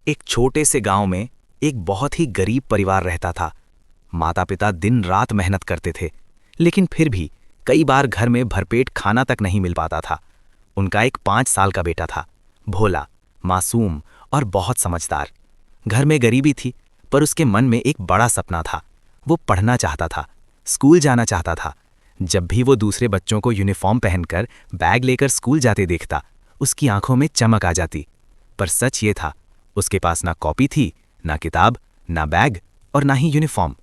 एक छोटे से गांव में एक बहुत ही गरीब परिवार रहता था। माता पिता दिन रात मेहनत करते थे, लेकिन फिर भी कई बार घर में भरपेट खाना तक नहीं मिल पाता था। उनका एक 5 साल का बेटा था, भोला, मासूम और बहुत समझदार। घर में गरीबी थी, पर उसके मन में एक बड़ा सपना था। वो पढ़ना चाहता था, स्कूल जाना चाहता था। जब भी वो दूसरे बच्चों को यूनिफॉर्म पहनकर बैग लेकर स्कूल जाते देखता, उसकी आंखों में चमक आ जाती। पर सच ये था, उसके पास ना कॉपी थी, ना किताब, ना बैग और ना ही यूनिफॉर्म।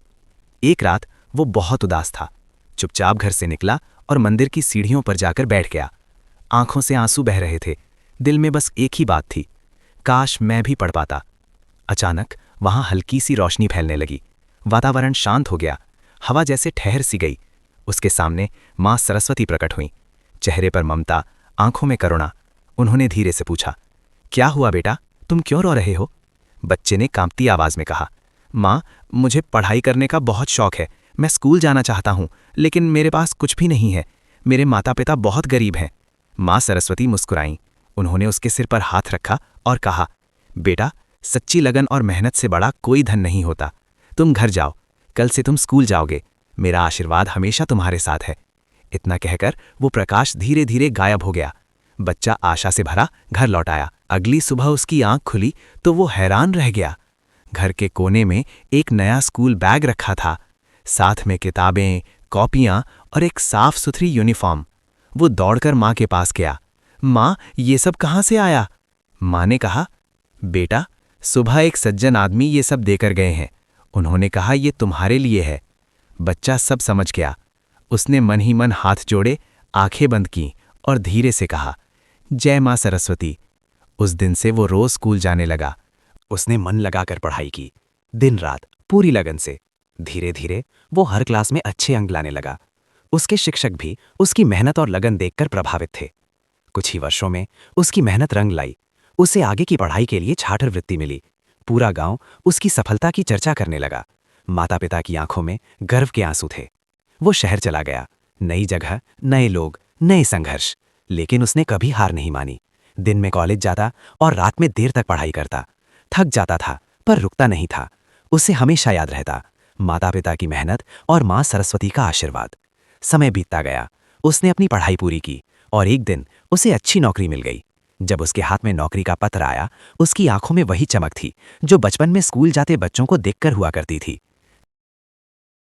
एक रात वो बहुत उदास था। चुपचाप घर से निकला और मंदिर की सीढ़ियों पर जाकर बैठ गया। आंखों से आंसू बह रहे थे। दिल में बस एक ही बात थी, काश मैं भी पढ़ पाता। अचानक वहां हल्की सी रोशनी फैलने लगी। वातावरण शांत हो गया, हवा जैसे ठहर सी गई। उसके सामने मां सरस्वती प्रकट हुई, चेहरे पर ममता, आंखों में करुणा। उन्होंने धीरे से पूछा, क्या हुआ बेटा, तुम क्यों रो रहे हो? बच्चे ने कांपती आवाज में कहा, मां, मुझे पढ़ाई करने का बहुत शौक है। मैं स्कूल जाना चाहता हूं, लेकिन मेरे पास कुछ भी नहीं है। मेरे माता पिता बहुत गरीब हैं। मां सरस्वती मुस्कुराईं। उन्होंने उसके सिर पर हाथ रखा और कहा, बेटा, सच्ची लगन और मेहनत से बड़ा कोई धन नहीं होता। तुम घर जाओ, कल से तुम स्कूल जाओगे। मेरा आशीर्वाद हमेशा तुम्हारे साथ है। इतना कहकर वो प्रकाश धीरे धीरे गायब हो गया। बच्चा आशा से भरा घर लौट आया। अगली सुबह उसकी आंख खुली तो वो हैरान रह गया। घर के कोने में एक नया स्कूल बैग रखा था, साथ में किताबें, कॉपियां और एक साफ सुथरी यूनिफॉर्म। वो दौड़कर मां के पास गया। मां, ये सब कहां से आया? मां ने कहा, बेटा, सुबह एक सज्जन आदमी ये सब देकर गए हैं। उन्होंने कहा ये तुम्हारे लिए है। बच्चा सब समझ गया। उसने मन ही मन हाथ जोड़े, आंखें बंद की और धीरे से कहा, जय मां सरस्वती। उस दिन से वो रोज स्कूल जाने लगा। उसने मन लगाकर पढ़ाई की, दिन रात पूरी लगन से। धीरे धीरे वो हर क्लास में अच्छे अंक लाने लगा। उसके शिक्षक भी उसकी मेहनत और लगन देखकर प्रभावित थे। कुछ ही वर्षों में उसकी मेहनत रंग लाई। उसे आगे की पढ़ाई के लिए छात्रवृत्ति मिली। पूरा गांव उसकी सफलता की चर्चा करने लगा। माता पिता की आंखों में गर्व के आंसू थे। वो शहर चला गया, नई जगह, नए लोग, नए संघर्ष। लेकिन उसने कभी हार नहीं मानी। दिन में कॉलेज जाता और रात में देर तक पढ़ाई करता। थक जाता था, पर रुकता नहीं था। उसे हमेशा याद रहता, माता पिता की मेहनत और मां सरस्वती का आशीर्वाद। समय बीतता गया, उसने अपनी पढ़ाई पूरी की और एक दिन उसे अच्छी नौकरी मिल गई। जब उसके हाथ में नौकरी का पत्र आया, उसकी आंखों में वही चमक थी जो बचपन में स्कूल जाते बच्चों को देखकर हुआ करती थी।